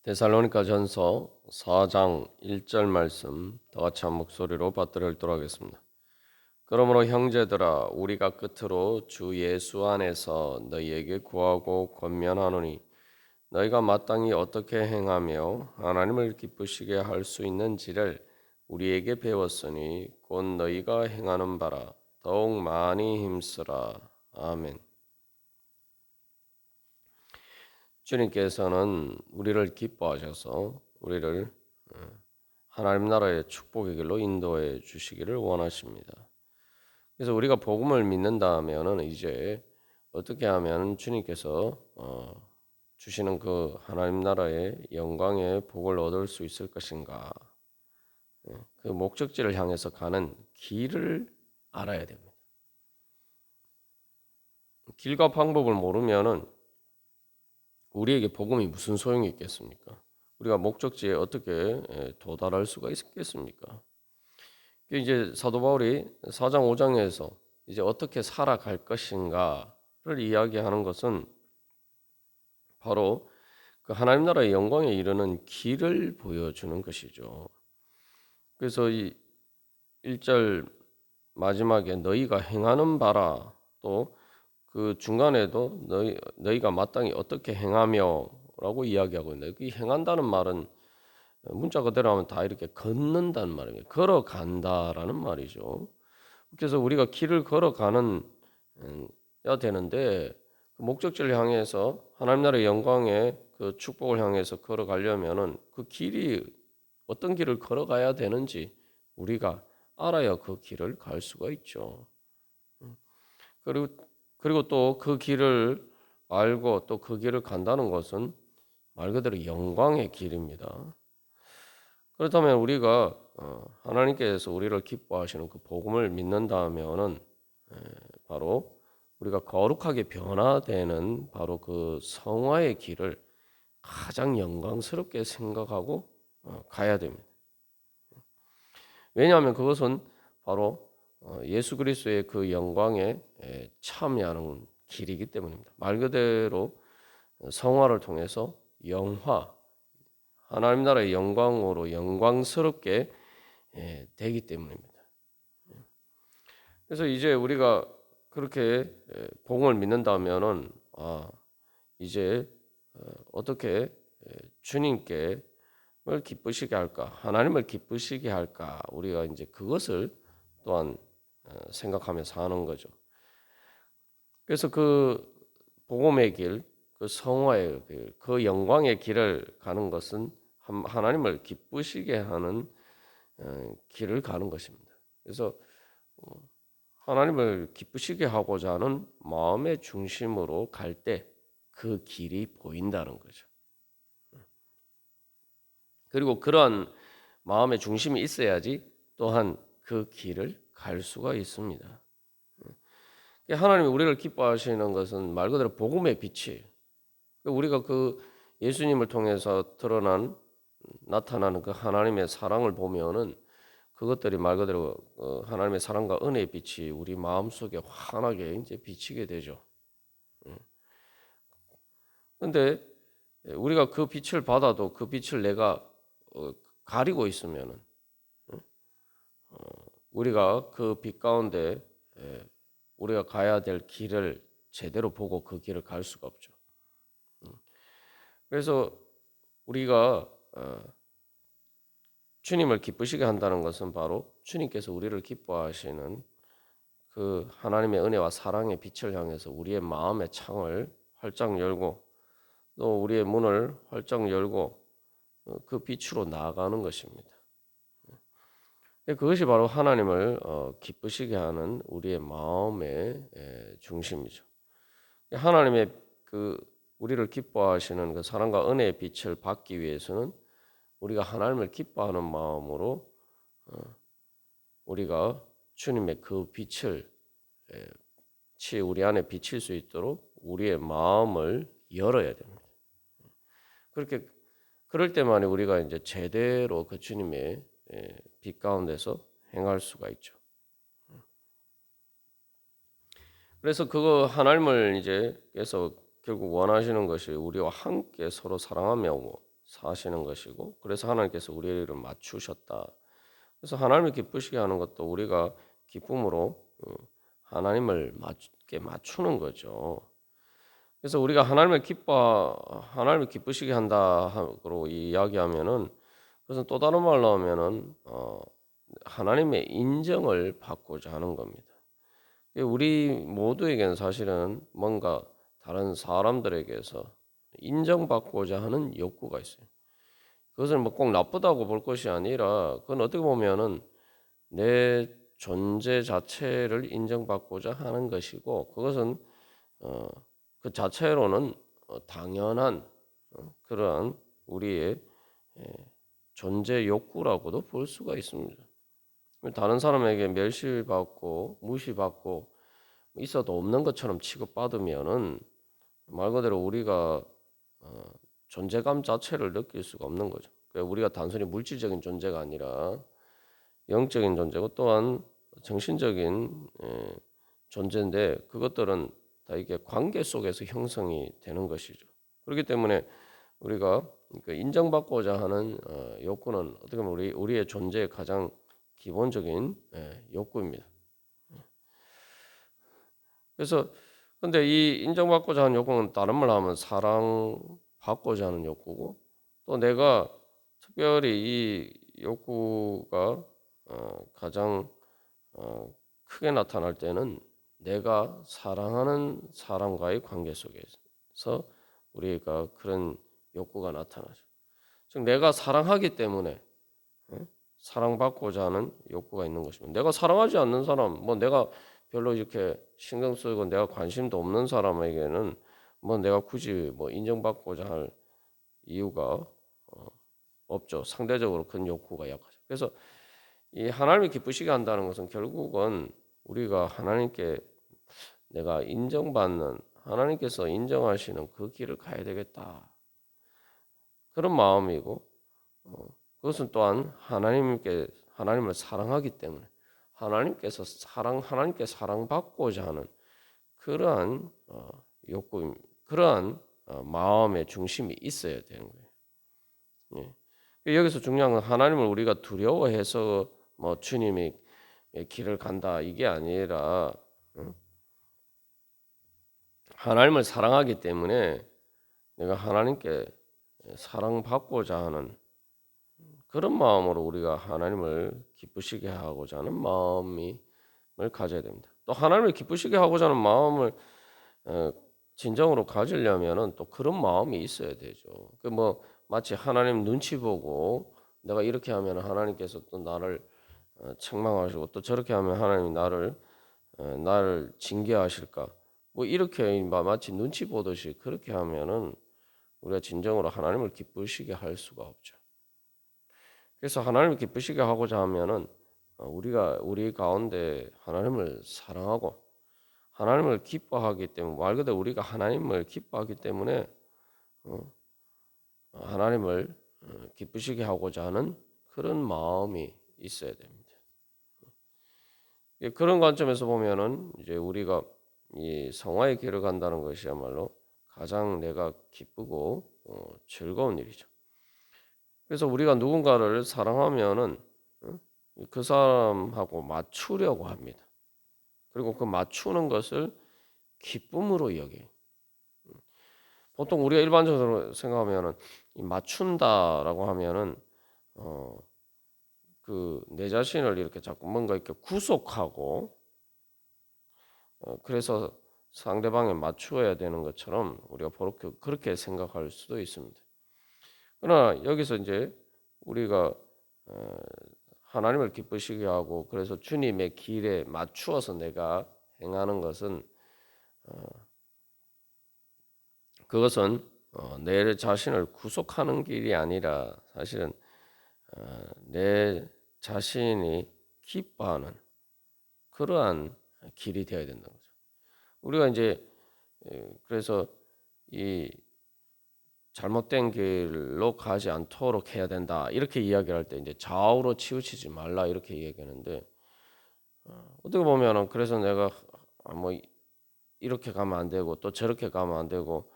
데살로니가 전서 4장 1절 말씀 다 같이 한 목소리로 받들어 읽도록 하겠습니다. 그러므로 형제들아 우리가 끝으로 주 예수 안에서 너희에게 구하고 권면하노니 너희가 마땅히 어떻게 행하며 하나님을 기쁘시게 할 수 있는지를 우리에게 배웠으니 곧 너희가 행하는 바라 더욱 많이 힘쓰라. 아멘. 주님께서는 우리를 기뻐하셔서 우리를 하나님 나라의 축복의 길로 인도해 주시기를 원하십니다. 그래서 우리가 복음을 믿는다 하면은 이제 어떻게 하면 주님께서 주시는 그 하나님 나라의 영광의 복을 얻을 수 있을 것인가? 그 목적지를 향해서 가는 길을 알아야 됩니다. 길과 방법을 모르면은 우리에게 복음이 무슨 소용이 있겠습니까? 우리가 목적지에 어떻게 도달할 수가 있겠습니까? 이제 사도 바울이 4장 5장에서 이제 어떻게 살아갈 것인가를 이야기하는 것은 바로 그 하나님 나라의 영광에 이르는 길을 보여주는 것이죠. 그래서 이 1절 마지막에 너희가 행하는 바라 또 그 중간에도 너희가 마땅히 어떻게 행하며라고 이야기하고 있는데 이 행한다는 말은 문자 그대로 하면 다 이렇게 걷는다는 말입니다. 걸어간다라는 말이죠. 그래서 우리가 길을 걸어가는 야 되는데 그 목적지를 향해서 하나님 나라의 영광의 그 축복을 향해서 걸어가려면은 그 길이 어떤 길을 걸어가야 되는지 우리가 알아야 그 길을 갈 수가 있죠. 그리고 또 그 길을 알고 또 그 길을 간다는 것은 말 그대로 영광의 길입니다. 그렇다면 우리가 하나님께서 우리를 기뻐하시는 그 복음을 믿는다 하면은 바로 우리가 거룩하게 변화되는 바로 그 성화의 길을 가장 영광스럽게 생각하고 가야 됩니다. 왜냐하면 그것은 바로 예수 그리스도의 그 영광에 참여하는 길이기 때문입니다. 말 그대로 성화를 통해서 영화, 하나님 나라의 영광으로 영광스럽게 되기 때문입니다. 그래서 이제 우리가 그렇게 복음을 믿는다면은 이제 어떻게 주님께 을 기쁘시게 할까? 하나님을 기쁘시게 할까? 우리가 이제 그것을 또한 생각하며 사는 거죠. 그래서 그 복음의 길, 그 성화의 길, 그 영광의 길을 가는 것은 하나님을 기쁘시게 하는 길을 가는 것입니다. 그래서 하나님을 기쁘시게 하고자 하는 마음의 중심으로 갈 때 그 길이 보인다는 거죠. 그리고 그러한 마음의 중심이 있어야지 또한 그 길을 갈 수가 있습니다. 하나님이 우리를 기뻐하시는 것은 말 그대로 복음의 빛이에요. 우리가 그 예수님을 통해서 나타나는 그 하나님의 사랑을 보면은 그것들이 말 그대로 하나님의 사랑과 은혜의 빛이 우리 마음 속에 환하게 이제 비치게 되죠. 그런데 우리가 그 빛을 받아도 그 빛을 내가 가리고 있으면은 우리가 그 빛 가운데 우리가 가야 될 길을 제대로 보고 그 길을 갈 수가 없죠. 그래서 우리가 주님을 기쁘시게 한다는 것은 바로 주님께서 우리를 기뻐하시는 그 하나님의 은혜와 사랑의 빛을 향해서 우리의 마음의 창을 활짝 열고 또 우리의 문을 활짝 열고 그 빛으로 나아가는 것입니다. 그것이 바로 하나님을 기쁘시게 하는 우리의 마음의 중심이죠. 하나님의 그 우리를 기뻐하시는 그 사랑과 은혜의 빛을 받기 위해서는 우리가 하나님을 기뻐하는 마음으로 우리가 주님의 그 빛을 우리 안에 비칠 수 있도록 우리의 마음을 열어야 됩니다. 그렇게 그럴 때만이 우리가 이제 제대로 그 주님의 빛 가운데서 행할 수가 있죠. 그래서 그거 하나님을 이제 계속 결국 원하시는 것이 우리와 함께 서로 사랑하며 사시는 것이고, 그래서 하나님께서 우리를 맞추셨다. 그래서 하나님을 기쁘시게 하는 것도 우리가 기쁨으로 하나님을 맞추는 거죠. 그래서 우리가 하나님을 기쁘시게 한다고 이야기하면은, 그것은 또 다른 말로 하면은 하나님의 인정을 받고자 하는 겁니다. 우리 모두에게는 사실은 뭔가 다른 사람들에게서 인정받고자 하는 욕구가 있어요. 그것을 뭐 꼭 나쁘다고 볼 것이 아니라, 그건 어떻게 보면은 내 존재 자체를 인정받고자 하는 것이고, 그것은 어, 그 자체로는 당연한 그러한 우리의 예, 존재 욕구라고도 볼 수가 있습니다. 다른 사람에게 멸시받고 무시받고 있어도 없는 것처럼 취급받으면은 말 그대로 우리가 존재감 자체를 느낄 수가 없는 거죠. 그러니까 우리가 단순히 물질적인 존재가 아니라 영적인 존재고, 또한 정신적인 존재인데, 그것들은 다 이게 관계 속에서 형성이 되는 것이죠. 그렇기 때문에 우리가 그 인정받고자 하는 욕구는 어떻게 보면 우리의 존재의 가장 기본적인 욕구입니다. 그래서 근데 이 인정받고자 하는 욕구는 다른 말로 하면 사랑받고자 하는 욕구고, 또 내가 특별히 이 욕구가 가장 크게 나타날 때는 내가 사랑하는 사람과의 관계 속에서 우리가 그런 욕구가 나타나죠. 즉 내가 사랑하기 때문에 사랑받고자 하는 욕구가 있는 것입니다. 내가 사랑하지 않는 사람, 뭐 내가 별로 이렇게 신경 쓰고 내가 관심도 없는 사람에게는 뭐 내가 굳이 뭐 인정받고자 할 이유가 없죠. 상대적으로 큰 욕구가 약하죠. 그래서 이 하나님이 기쁘시게 한다는 것은 결국은 우리가 하나님께 내가 인정받는, 하나님께서 인정하시는 그 길을 가야 되겠다, 그런 마음이고, 그것은 또한 하나님을 사랑하기 때문에 하나님께 사랑받고자 하는 그러한 욕구, 그러한 마음의 중심이 있어야 되는 거예요. 예. 여기서 중요한 건 하나님을 우리가 두려워해서 뭐 주님이 길을 간다 이게 아니라, 하나님을 사랑하기 때문에 내가 하나님께 사랑받고자 하는 그런 마음으로 우리가 하나님을 기쁘시게 하고자 하는 마음을 가져야 됩니다. 또 하나님을 기쁘시게 하고자 하는 마음을 진정으로 가지려면은 또 그런 마음이 있어야 되죠. 그 뭐 마치 하나님 눈치 보고 내가 이렇게 하면 하나님께서 또 나를 책망하시고, 또 저렇게 하면 하나님이 나를 징계하실까? 뭐 이렇게 마치 눈치 보듯이 그렇게 하면은 우리가 진정으로 하나님을 기쁘시게 할 수가 없죠. 그래서 하나님을 기쁘시게 하고자 하면은 우리가 우리 가운데 하나님을 사랑하고 하나님을 기뻐하기 때문에, 말 그대로 우리가 하나님을 기뻐하기 때문에 하나님을 기쁘시게 하고자 하는 그런 마음이 있어야 됩니다. 그런 관점에서 보면은 이제 우리가 이 성화의 길을 간다는 것이야말로 가장 내가 기쁘고 즐거운 일이죠. 그래서 우리가 누군가를 사랑하면은 그 사람하고 맞추려고 합니다. 그리고 그 맞추는 것을 기쁨으로 여겨요. 보통 우리가 일반적으로 생각하면은 이 맞춘다라고 하면은 그 내 자신을 이렇게 자꾸 뭔가 이렇게 구속하고 그래서 상대방에 맞추어야 되는 것처럼 우리가 그렇게 생각할 수도 있습니다. 그러나 여기서 이제 우리가 하나님을 기쁘시게 하고 그래서 주님의 길에 맞추어서 내가 행하는 것은 그것은 내 자신을 구속하는 길이 아니라 사실은 내 자신이 기뻐하는 그러한 길이 되어야 된다는 거죠. 우리가 이제 그래서 이 잘못된 길로 가지 않도록 해야 된다 이렇게 이야기를 할 때 이제 좌우로 치우치지 말라 이렇게 이야기하는데, 어떻게 보면은 그래서 내가 뭐 이렇게 가면 안 되고 또 저렇게 가면 안 되고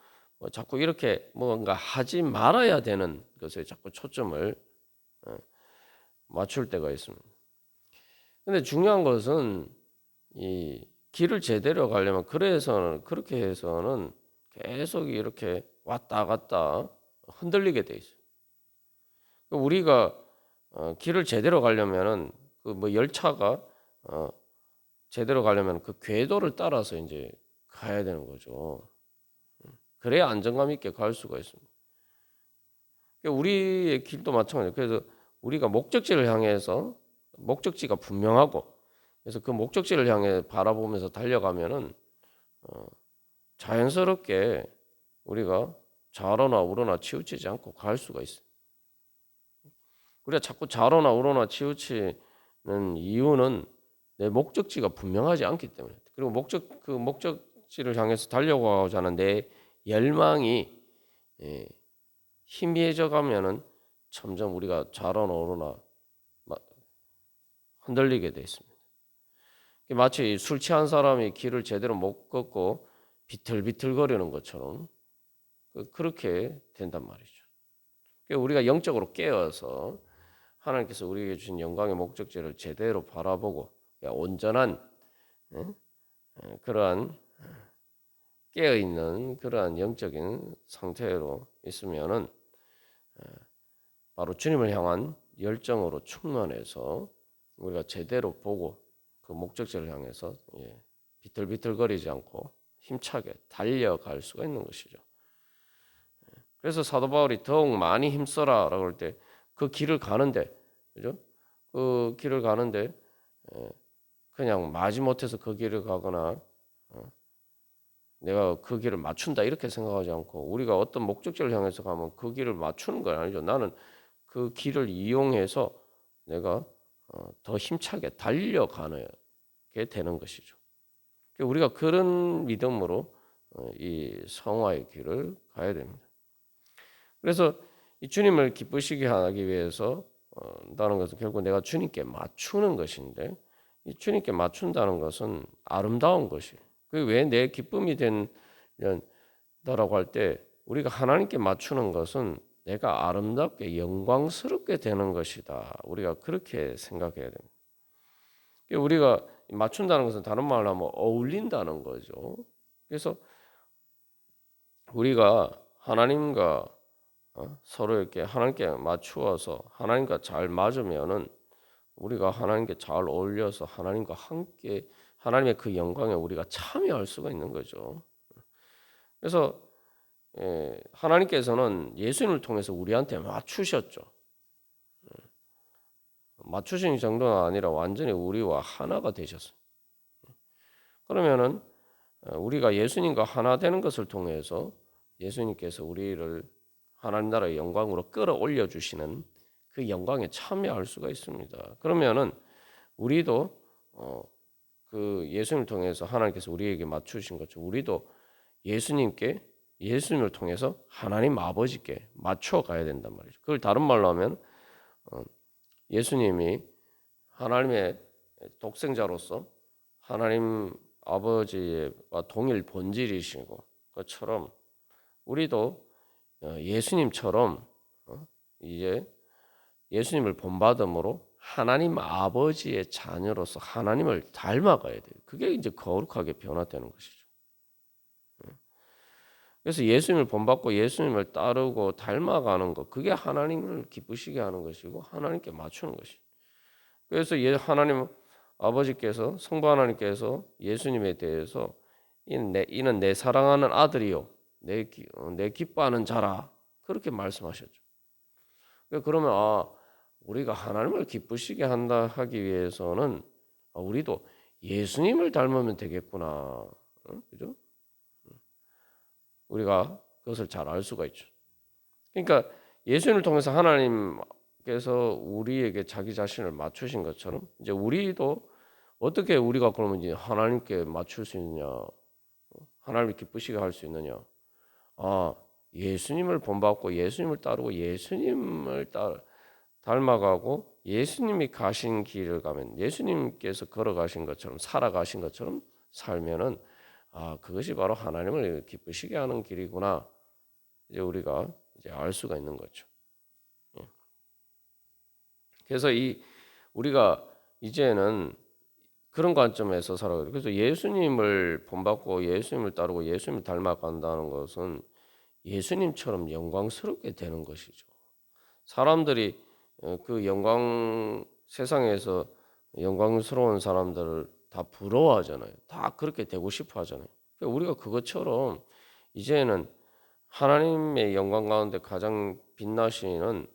자꾸 이렇게 뭔가 하지 말아야 되는 것에 자꾸 초점을 맞출 때가 있습니다. 근데 중요한 것은 이 길을 제대로 가려면 그렇게 해서는 계속 이렇게 왔다 갔다 흔들리게 돼 있어요. 우리가 길을 제대로 가려면은 그 뭐 열차가 제대로 가려면 그 궤도를 따라서 이제 가야 되는 거죠. 그래야 안정감 있게 갈 수가 있습니다. 우리의 길도 마찬가지예요. 그래서 우리가 목적지를 향해서 목적지가 분명하고 그래서 그 목적지를 향해 바라보면서 달려가면은 자연스럽게 우리가 좌로나 우로나 치우치지 않고 갈 수가 있어요. 우리가 자꾸 좌로나 우로나 치우치는 이유는 내 목적지가 분명하지 않기 때문에. 그리고 그 목적지를 향해서 달려가고자 하는 내 열망이 희미해져 가면은 점점 우리가 좌로나 우로나 흔들리게 돼 있습니다. 마치 술 취한 사람이 길을 제대로 못 걷고 비틀비틀거리는 것처럼 그렇게 된단 말이죠. 우리가 영적으로 깨어서 하나님께서 우리에게 주신 영광의 목적지를 제대로 바라보고 온전한 그러한 깨어 있는 그러한 영적인 상태로 있으면은 바로 주님을 향한 열정으로 충만해서 우리가 제대로 보고 그 목적지를 향해서 비틀비틀거리지 않고 힘차게 달려갈 수가 있는 것이죠. 그래서 사도 바울이 더욱 많이 힘써라라고 할 때 그 길을 가는데, 그죠? 그 길을 가는데 그냥 마지못해서 그 길을 가거나 내가 그 길을 맞춘다 이렇게 생각하지 않고 우리가 어떤 목적지를 향해서 가면 그 길을 맞추는 건 아니죠. 나는 그 길을 이용해서 내가 더 힘차게 달려가게 되는 것이죠. 우리가 그런 믿음으로 이 성화의 길을 가야 됩니다. 그래서 이 주님을 기쁘시게 하기 위해서 다는 것은 결국 내가 주님께 맞추는 것인데 이 주님께 맞춘다는 것은 아름다운 것이. 그 왜 내 기쁨이 된다라고 할 때 우리가 하나님께 맞추는 것은 내가 아름답게 영광스럽게 되는 것이다. 우리가 그렇게 생각해야 됩니다. 우리가 맞춘다는 것은 다른 말로 하면 어울린다는 거죠. 그래서 우리가 하나님과 서로 이렇게 하나님께 맞추어서 하나님과 잘 맞으면은 우리가 하나님께 잘 어울려서 하나님과 함께 하나님의 그 영광에 우리가 참여할 수가 있는 거죠. 그래서 하나님께서는 예수님을 통해서 우리한테 맞추셨죠. 맞추신 정도는 아니라 완전히 우리와 하나가 되셨어요. 그러면은 우리가 예수님과 하나 되는 것을 통해서 예수님께서 우리를 하나님 나라의 영광으로 끌어올려 주시는 그 영광에 참여할 수가 있습니다. 그러면은 우리도 그 예수님을 통해서 하나님께서 우리에게 맞추신 것처럼 우리도 예수님을 통해서 하나님 아버지께 맞춰 가야 된단 말이죠. 그걸 다른 말로 하면 예수님이 하나님의 독생자로서 하나님 아버지와 동일 본질이시고 것처럼 우리도 예수님처럼 이제 예수님을 본받음으로 하나님 아버지의 자녀로서 하나님을 닮아가야 돼요. 그게 이제 거룩하게 변화되는 것이죠. 그래서 예수님을 본받고 예수님을 따르고 닮아가는 것, 그게 하나님을 기쁘시게 하는 것이고 하나님께 맞추는 것이. 그래서 하나님 아버지께서 성부 하나님께서 예수님에 대해서 이는 내 사랑하는 아들이요 내 기뻐하는 자라 그렇게 말씀하셨죠. 그러면 우리가 하나님을 기쁘시게 한다 하기 위해서는 우리도 예수님을 닮으면 되겠구나. 그죠? 우리가 그것을 잘 알 수가 있죠. 그러니까 예수님을 통해서 하나님께서 우리에게 자기 자신을 맞추신 것처럼 이제 우리도 어떻게 우리가 그러면 이제 하나님께 맞출 수 있느냐, 하나님을 기쁘시게 할 수 있느냐? 예수님을 본받고 예수님을 따르고 예수님을 닮아가고 예수님이 가신 길을 가면 예수님께서 걸어가신 것처럼 살아가신 것처럼 살면은 그것이 바로 하나님을 기쁘시게 하는 길이구나. 이제 우리가 이제 알 수가 있는 거죠. 예. 그래서 우리가 이제는 그런 관점에서 살아가요. 그래서 예수님을 본받고 예수님을 따르고 예수님을 닮아간다는 것은 예수님처럼 영광스럽게 되는 것이죠. 사람들이 그 세상에서 영광스러운 사람들을 다 부러워하잖아요. 다 그렇게 되고 싶어 하잖아요. 그러니까 우리가 그것처럼 이제는 하나님의 영광 가운데 가장 빛나시는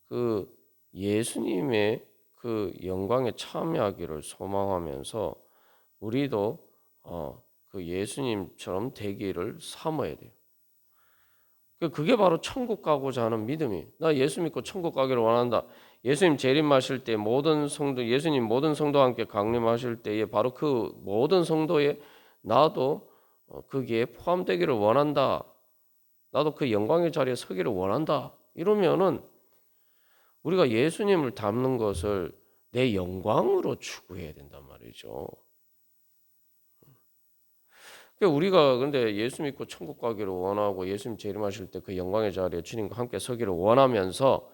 그 예수님의 그 영광에 참여하기를 소망하면서 우리도 그 예수님처럼 되기를 삼아야 돼요. 그게 바로 천국 가고자 하는 믿음이. 나 예수 믿고 천국 가기를 원한다. 예수님 재림하실 때 예수님 모든 성도와 함께 강림하실 때에 바로 그 모든 성도에 나도 거기에 포함되기를 원한다. 나도 그 영광의 자리에 서기를 원한다. 이러면은 우리가 예수님을 닮는 것을 내 영광으로 추구해야 된단 말이죠. 그러니까 우리가 근데 예수 믿고 천국 가기를 원하고 예수님 재림하실 때 그 영광의 자리에 주님과 함께 서기를 원하면서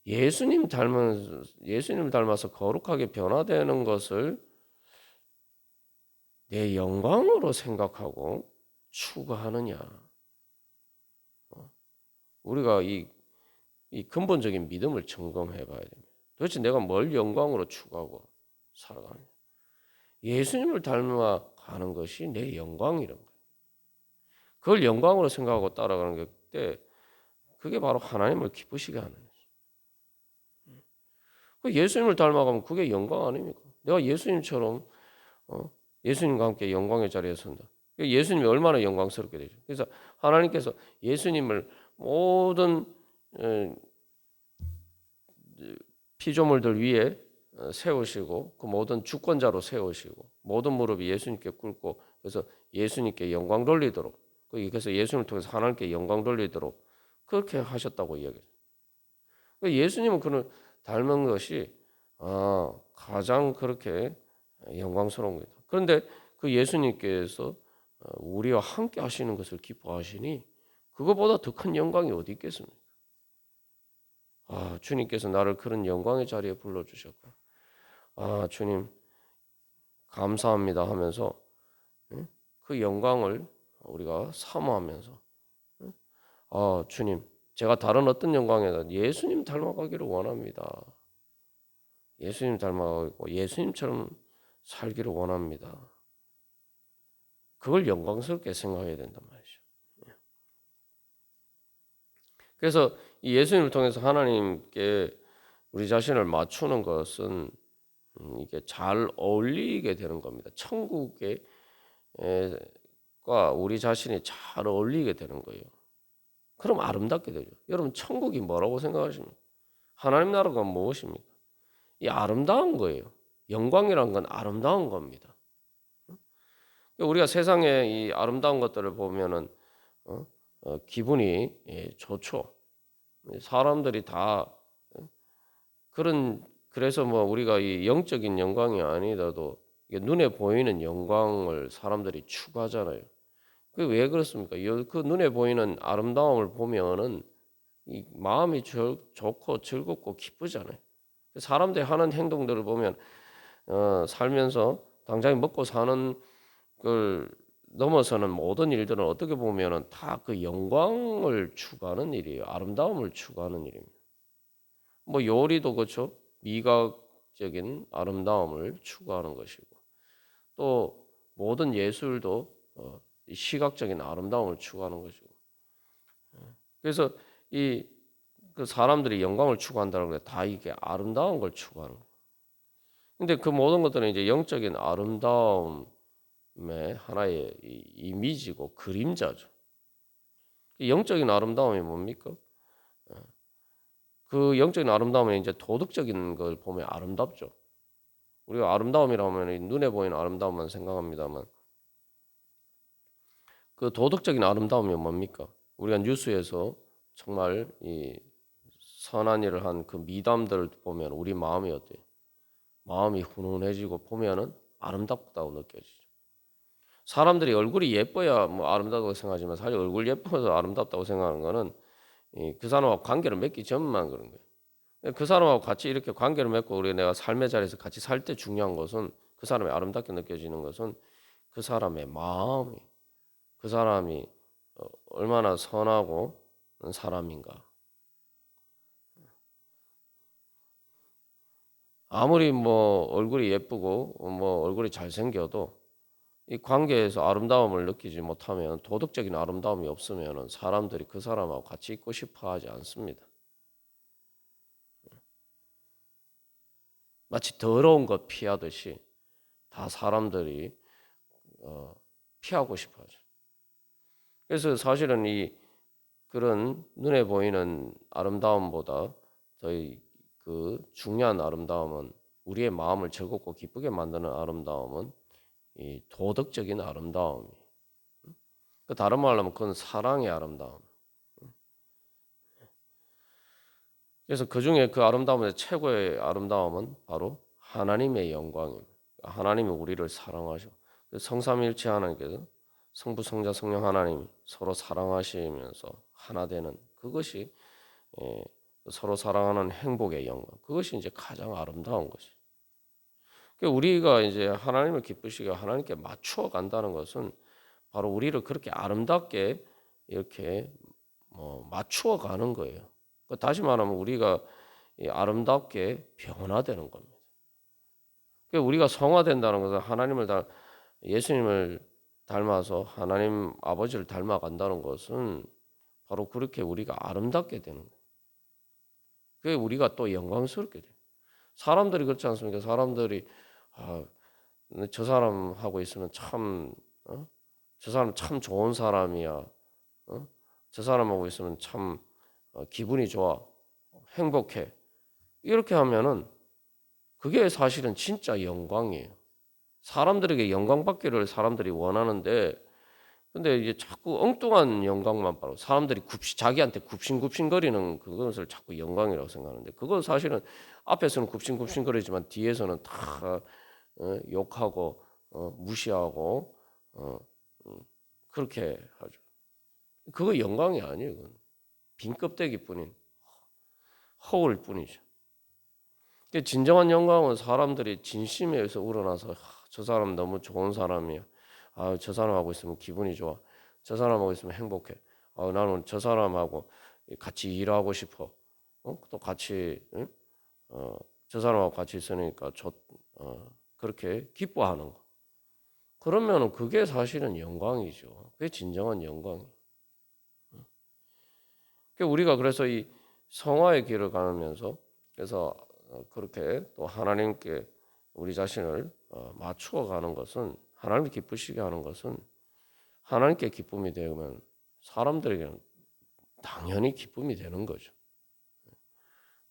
예수님을 닮아서 거룩하게 변화되는 것을 내 영광으로 생각하고 추구하느냐. 우리가 이 근본적인 믿음을 점검해 봐야 됩니다. 도대체 내가 뭘 영광으로 추구하고 살아가느냐. 예수님을 닮아 가는 것이 내 영광이란 거예요. 그걸 영광으로 생각하고 따라가는 게 그게 바로 하나님을 기쁘시게 하는 거예요. 예수님을 닮아가면 그게 영광 아닙니까? 내가 예수님처럼 예수님과 함께 영광의 자리에 선다. 예수님이 얼마나 영광스럽게 되죠. 그래서 하나님께서 예수님을 모든 피조물들 위에 세우시고 그 모든 주권자로 세우시고 모든 무릎이 예수님께 꿇고 그래서 예수님께 영광 돌리도록 그래서 예수님을 통해서 하나님께 영광 돌리도록 그렇게 하셨다고 이야기해요. 예수님은 그는 닮은 것이 가장 그렇게 영광스러운 거다. 그런데 그 예수님께서 우리와 함께 하시는 것을 기뻐하시니 그것보다 더 큰 영광이 어디 있겠습니까? 주님께서 나를 그런 영광의 자리에 불러주셨고 주님 감사합니다 하면서 그 영광을 우리가 사모하면서 주님 제가 다른 어떤 영광에다 예수님 닮아가기를 원합니다. 예수님 닮아가고 예수님처럼 살기를 원합니다. 그걸 영광스럽게 생각해야 된단 말이죠. 그래서 이 예수님을 통해서 하나님께 우리 자신을 맞추는 것은 이게 잘 어울리게 되는 겁니다. 천국과 우리 자신이 잘 어울리게 되는 거예요. 그럼 아름답게 되죠. 여러분 천국이 뭐라고 생각하십니까? 하나님 나라가 무엇입니까? 이 아름다운 거예요. 영광이란 건 아름다운 겁니다. 우리가 세상에 이 아름다운 것들을 보면은 기분이 좋죠. 사람들이 다 그래서 뭐 우리가 이 영적인 영광이 아니더라도 눈에 보이는 영광을 사람들이 추구하잖아요. 그 왜 그렇습니까? 그 눈에 보이는 아름다움을 보면은 이 마음이 좋고 즐겁고 기쁘잖아요. 사람들이 하는 행동들을 보면 살면서 당장 먹고 사는 걸 넘어서는 모든 일들은 어떻게 보면은 다 그 영광을 추구하는 일이에요. 아름다움을 추구하는 일입니다. 뭐 요리도 그렇죠. 미각적인 아름다움을 추구하는 것이고 또 모든 예술도 시각적인 아름다움을 추구하는 것이고 그래서 그 사람들이 영광을 추구한다는 게 다 이게 아름다운 걸 추구하는 거예요. 근데 그 모든 것들은 이제 영적인 아름다움의 하나의 이미지고 그림자죠. 영적인 아름다움이 뭡니까? 그 영적인 아름다움은 이제 도덕적인 걸 보면 아름답죠. 우리가 아름다움이라면 눈에 보이는 아름다움만 생각합니다만 그 도덕적인 아름다움이 뭡니까? 우리가 뉴스에서 정말 이 선한 일을 한 그 미담들을 보면 우리 마음이 어때요? 마음이 훈훈해지고 보면은 아름답다고 느껴지죠. 사람들이 얼굴이 예뻐야 뭐 아름답다고 생각하지만 사실 얼굴 예뻐서 아름답다고 생각하는 거는 그 사람하고 관계를 맺기 전만 그런 거예요. 그 사람하고 같이 이렇게 관계를 맺고 우리 내가 삶의 자리에서 같이 살 때 중요한 것은 그 사람이 아름답게 느껴지는 것은 그 사람의 마음이 그 사람이 얼마나 선하고 사람인가. 아무리 뭐 얼굴이 예쁘고 뭐 얼굴이 잘생겨도 이 관계에서 아름다움을 느끼지 못하면 도덕적인 아름다움이 없으면 사람들이 그 사람하고 같이 있고 싶어 하지 않습니다. 마치 더러운 것 피하듯이 다 사람들이 어, 피하고 싶어 하죠. 그래서 사실은 이 그런 눈에 보이는 아름다움보다 더 그 중요한 아름다움은 우리의 마음을 즐겁고 기쁘게 만드는 아름다움은 이 도덕적인 아름다움이. 그 다른 말로 하면 그건 사랑의 아름다움. 그래서 그 중에 그 아름다움의 최고의 아름다움은 바로 하나님의 영광입니다. 하나님이 우리를 사랑하시고 성삼일체 하나님께서 성부, 성자, 성령 하나님이 서로 사랑하시면서 하나 되는 그것이 예, 서로 사랑하는 행복의 영광. 그것이 이제 가장 아름다운 것이. 그러니까 우리가 이제 하나님을 기쁘시게 하나님께 맞추어 간다는 것은 바로 우리를 그렇게 아름답게 이렇게 뭐 맞추어 가는 거예요. 다시 말하면 우리가 아름답게 변화되는 겁니다. 그러니까 우리가 성화된다는 것은 예수님을 닮아서 하나님 아버지를 닮아간다는 것은 바로 그렇게 우리가 아름답게 되는 거예요. 그게 우리가 또 영광스럽게 돼요. 사람들이 그렇지 않습니까? 사람들이 아, 저 사람하고 있으면 참, 저 사람 참 좋은 사람이야. 저 사람하고 있으면 참 기분이 좋아, 행복해. 이렇게 하면은 그게 사실은 진짜 영광이에요. 사람들에게 영광 받기를 사람들이 원하는데, 근데 이제 자꾸 엉뚱한 영광만 바로 사람들이 자기한테 굽신굽신거리는 그것을 자꾸 영광이라고 생각하는데, 그건 사실은 앞에서는 굽신굽신거리지만 뒤에서는 다 욕하고 무시하고 그렇게 하죠. 그거 영광이 아니에요. 그건 빈 껍데기뿐인 허울 뿐이죠. 진정한 영광은 사람들이 진심에서 우러나서 저 사람 너무 좋은 사람이야. 저 사람하고 있으면 기분이 좋아. 저 사람하고 있으면 행복해. 나는 저 사람하고 같이 일하고 싶어. 또 같이 응? 저 사람하고 같이 있으니까 그렇게 기뻐하는 거. 그러면은 그게 사실은 영광이죠. 그게 진정한 영광이. 우리가 그래서 이 성화의 길을 가면서 그래서 그렇게 또 하나님께 우리 자신을 맞추어 가는 것은 하나님이 기쁘시게 하는 것은 하나님께 기쁨이 되면 사람들에게는 당연히 기쁨이 되는 거죠.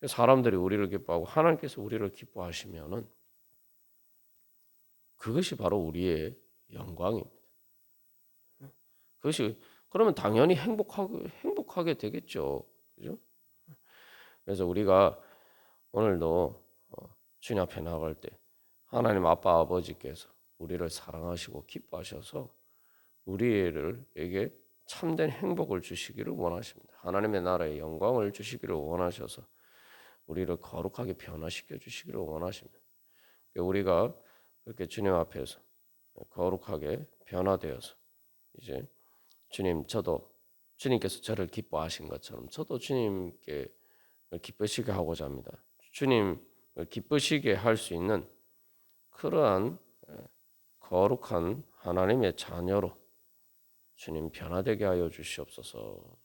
사람들이 우리를 기뻐하고 하나님께서 우리를 기뻐하시면은 그것이 바로 우리의 영광입니다. 그것이 그러면 당연히 행복하게 되겠죠. 그죠? 그래서 우리가 오늘도 주님 앞에 나갈 때 하나님 아빠 아버지께서 우리를 사랑하시고 기뻐하셔서 우리에게 참된 행복을 주시기를 원하십니다. 하나님의 나라의 영광을 주시기를 원하셔서 우리를 거룩하게 변화시켜 주시기를 원하십니다. 우리가 그렇게 주님 앞에서 거룩하게 변화되어서 이제 주님께서 저를 기뻐하신 것처럼 저도 주님께 기쁘시게 하고자 합니다. 주님을 기쁘시게 할 수 있는 그러한 거룩한 하나님의 자녀로 주님 변화되게 하여 주시옵소서.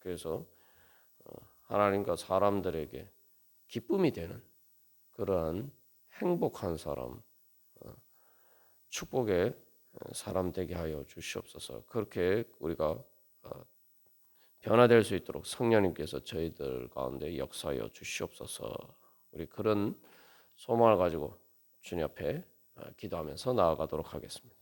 그래서 하나님과 사람들에게 기쁨이 되는 그러한 행복한 사람, 축복의 사람 되게 하여 주시옵소서. 그렇게 우리가 변화될 수 있도록 성령님께서 저희들 가운데 역사하여 주시옵소서. 우리 그런 소망을 가지고 주님 앞에 기도하면서 나아가도록 하겠습니다.